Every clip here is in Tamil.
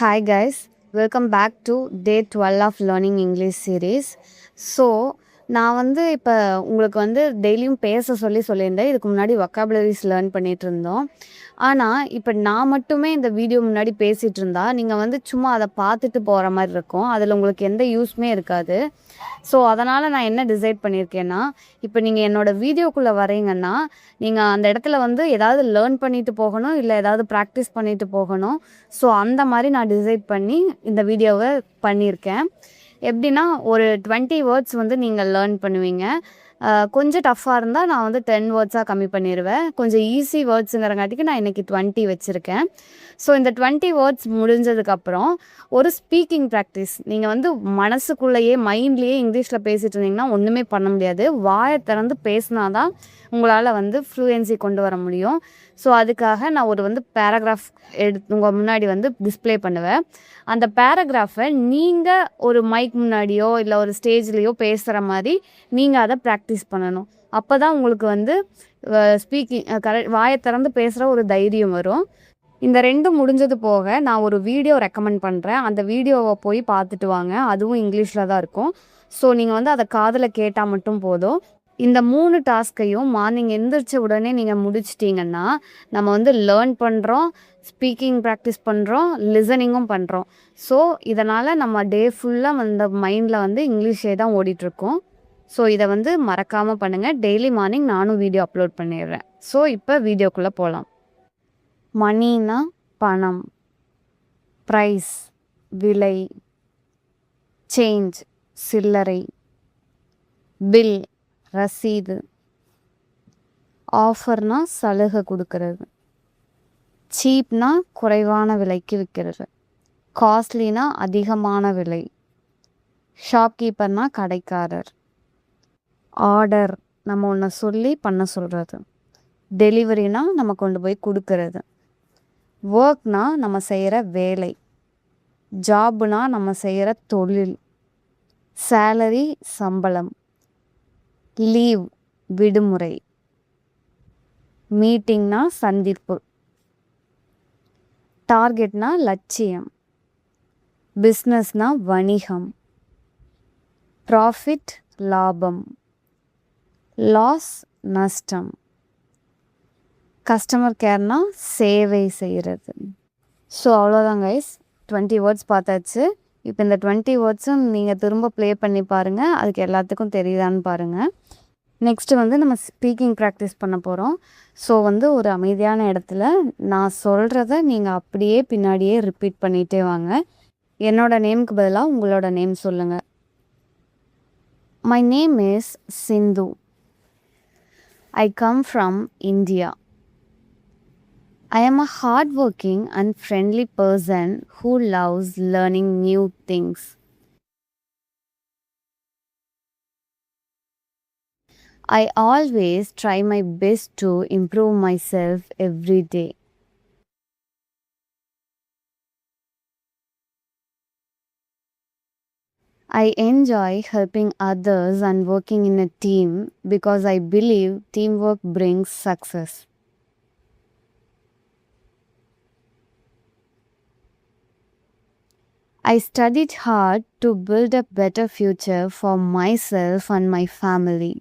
Hi guys, welcome back to day 12 of Learning English series. So, நான் இப்போ உங்களுக்கு டெய்லியும் பேச சொல்லியிருந்தேன். இதுக்கு முன்னாடி வொக்காபுலரிஸ் லேர்ன் பண்ணிட்டு இருந்தோம். ஆனால் இப்போ நான் மட்டுமே இந்த வீடியோ முன்னாடி பேசிகிட்டு இருந்தா நீங்கள் சும்மா அதை பார்த்துட்டு போகிற மாதிரி இருக்கும். அதில் உங்களுக்கு எந்த யூஸ்மே இருக்காது. ஸோ அதனால் நான் என்ன டிசைட் பண்ணியிருக்கேன்னா, இப்போ நீங்கள் என்னோடய வீடியோக்குள்ளே வரீங்கன்னா நீங்கள் அந்த இடத்துல ஏதாவது லேர்ன் பண்ணிட்டு போகணும், இல்லை ஏதாவது ப்ராக்டிஸ் பண்ணிட்டு போகணும். ஸோ அந்த மாதிரி நான் டிசைட் பண்ணி இந்த வீடியோவை பண்ணியிருக்கேன். எப்படின்னா ஒரு 20 வேர்ட்ஸ் நீங்கள் லேர்ன் பண்ணுவீங்க. கொஞ்சம் டஃப்பாக இருந்தால் நான் 10 வேர்ட்ஸாக கம்மி பண்ணிடுவேன். கொஞ்சம் ஈஸி வேர்ட்ஸுங்கிறங்காட்டிக்கு நான் இன்றைக்கி 20 வச்சுருக்கேன். ஸோ இந்த 20 வேர்ட்ஸ் முடிஞ்சதுக்கப்புறம் ஒரு ஸ்பீக்கிங் ப்ராக்டிஸ். நீங்கள் மனசுக்குள்ளேயே மைண்ட்லேயே இங்கிலீஷில் பேசிகிட்டு இருந்தீங்கன்னா ஒன்றுமே பண்ண முடியாது. வாயை திறந்து பேசினா தான் உங்களால் ஃப்ளூயன்சி கொண்டு வர முடியும். ஸோ அதுக்காக நான் ஒரு பேராகிராஃப் உங்கள் முன்னாடி டிஸ்பிளே பண்ணுவேன். அந்த பேராகிராஃபை நீங்கள் ஒரு மைக் முன்னாடியோ இல்லை ஒரு ஸ்டேஜ்லேயோ பேசுகிற மாதிரி நீங்கள் அதை ப்ராக்டிஸ் பண்ணணும். அப்போ தான் உங்களுக்கு ஸ்பீக்கிங் வாயை திறந்து பேசுகிற ஒரு தைரியம் வரும். இந்த ரெண்டும் முடிஞ்சது போக நான் ஒரு வீடியோ ரெக்கமெண்ட் பண்ணுறேன். அந்த வீடியோவை போய் பார்த்துட்டு வாங்க. அதுவும் இங்கிலீஷில் தான் இருக்கும். ஸோ நீங்கள் அதை காதில் கேட்டால் மட்டும் போதும். இந்த 3 டாஸ்க்கையும் மார்னிங் எந்திரிச்ச உடனே நீங்கள் முடிச்சிட்டிங்கன்னா நம்ம லேர்ன் பண்ணுறோம், ஸ்பீக்கிங் ப்ராக்டிஸ் பண்ணுறோம், லிசனிங்கும் பண்ணுறோம். ஸோ இதனால் நம்ம டே ஃபுல்லாக மைண்டில் இங்கிலீஷே தான் ஓடிட்டுருக்கோம். ஸோ இதை மறக்காமல் பண்ணுங்கள். டெய்லி மார்னிங் நானும் வீடியோ அப்லோட் பண்ணிடுறேன். ஸோ இப்போ வீடியோக்குள்ளே போகலாம். மணினா பணம், ப்ரைஸ் விலை, சேஞ்ச் சில்லறை, பில் ரசீது, ஆஃபர்னா சலுகை கொடுக்கறது, சீப்னா குறைவான விலைக்கு விற்கிறது, காஸ்ட்லினா அதிகமான விலை, ஷாப்கீப்பர்னா கடைக்காரர், ஆர்டர் நம்ம ஒன்று சொல்லி பண்ண சொல்கிறது, டெலிவரினா நம்ம கொண்டு போய் கொடுக்கறது, ஒர்க்னா நம்ம செய்கிற வேலை, ஜாப்னா நம்ம செய்கிற தொழில், சேலரி சம்பளம், லீவ் விடுமுறை, மீட்டிங்னா சந்திப்பு, டார்கெட்னா லட்சியம், பிஸ்னஸ்னா வணிகம், ப்ராஃபிட் லாபம், லாஸ் நஷ்டம், கஸ்டமர் கேர்னா சேவை செய்கிறது. ஸோ அவ்வளோதான் கைஸ், 20 வேர்ட்ஸ் பார்த்தாச்சு. இப்போ இந்த 20 வேர்ட்ஸும் நீங்கள் திரும்ப ப்ளே பண்ணி பாருங்கள். அதுக்கு எல்லாத்துக்கும் தெரியுதான்னு பாருங்கள். நெக்ஸ்ட்டு நம்ம ஸ்பீக்கிங் ப்ராக்டிஸ் பண்ண போகிறோம். ஸோ ஒரு அமைதியான இடத்துல நான் சொல்கிறத நீங்கள் அப்படியே பின்னாடியே ரிப்பீட் பண்ணிகிட்டே வாங்க. என்னோடய நேமுக்கு பதிலாக உங்களோட நேம் சொல்லுங்கள். My name is Sindhu. I come from India. I am a hardworking and friendly person who loves learning new things. I always try my best to improve myself every day. I enjoy helping others and working in a team because I believe teamwork brings success. I studied hard to build a better future for myself and my family.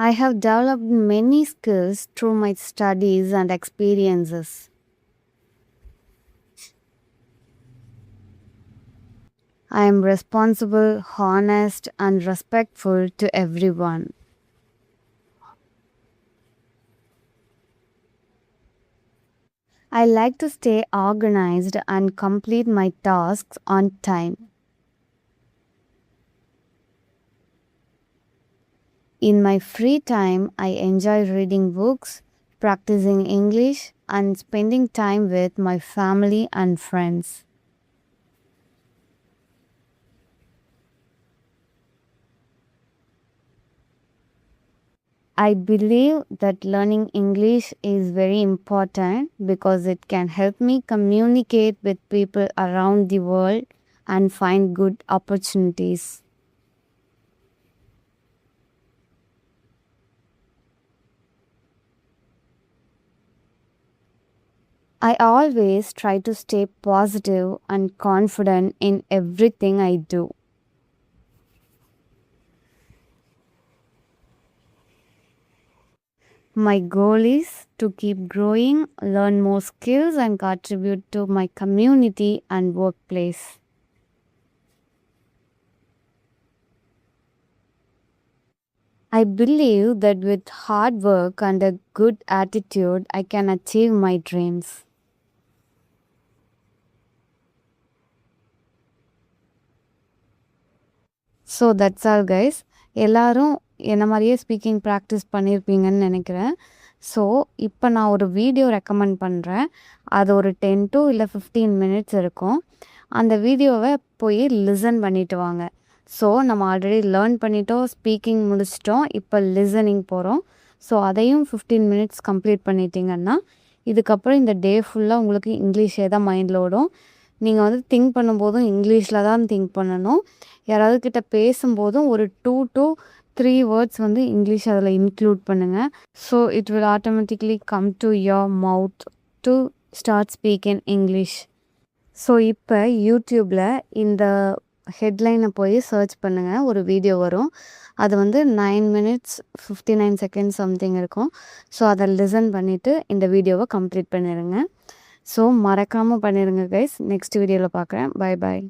I have developed many skills through my studies and experiences. I am responsible, honest, and respectful to everyone. I like to stay organized and complete my tasks on time. In my free time, I enjoy reading books, practicing English, and spending time with my family and friends. I believe that learning English is very important because it can help me communicate with people around the world and find good opportunities. I always try to stay positive and confident in everything I do. My goal is to keep growing, learn more skills, and contribute to my community and workplace. I believe that with hard work and a good attitude, I can achieve my dreams. So that's all guys. எல்லாரும் என்ன மாதிரியே ஸ்பீக்கிங் ப்ராக்டிஸ் பண்ணியிருப்பீங்கன்னு நினைக்கிறேன். ஸோ இப்போ நான் ஒரு வீடியோ ரெக்கமெண்ட் பண்ணுறேன். அது ஒரு 10 to இல்லை 15 மினிட்ஸ் இருக்கும். அந்த வீடியோவை போய் லிசன் பண்ணிட்டு வாங்க. ஸோ நம்ம ஆல்ரெடி லேர்ன் பண்ணிட்டோம், ஸ்பீக்கிங் முடிச்சிட்டோம், இப்போ லிசனிங் போகிறோம். ஸோ அதையும் 15 மினிட்ஸ் கம்ப்ளீட் பண்ணிட்டீங்கன்னா இதுக்கப்புறம் இந்த டே ஃபுல்லாக உங்களுக்கு இங்கிலீஷே தான் மைண்டில் ஓடும். நீங்கள் வந்து திங்க் பண்ணும்போதும் இங்கிலீஷில் தான் திங்க் பண்ணணும். யாராவது கிட்ட பேசும்போதும் ஒரு 2 to 3 வேர்ட்ஸ் வந்து இங்கிலீஷ் அதில் இன்க்ளூட் பண்ணுங்கள். So it will automatically come to your mouth to start speak in English. So இப்போ யூடியூப்பில் இந்த ஹெட்லைனை போய் சர்ச் பண்ணுங்கள், ஒரு வீடியோ வரும். அது வந்து 9 minutes 59 seconds சம்திங் இருக்கும். ஸோ அதை லிசன் பண்ணிவிட்டு இந்த வீடியோவை கம்ப்ளீட் பண்ணிடுங்க. ஸோ மறக்காமல் பண்ணிடுங்க கைஸ். நெக்ஸ்ட் வீடியோவில் பார்க்குறேன். Bye bye.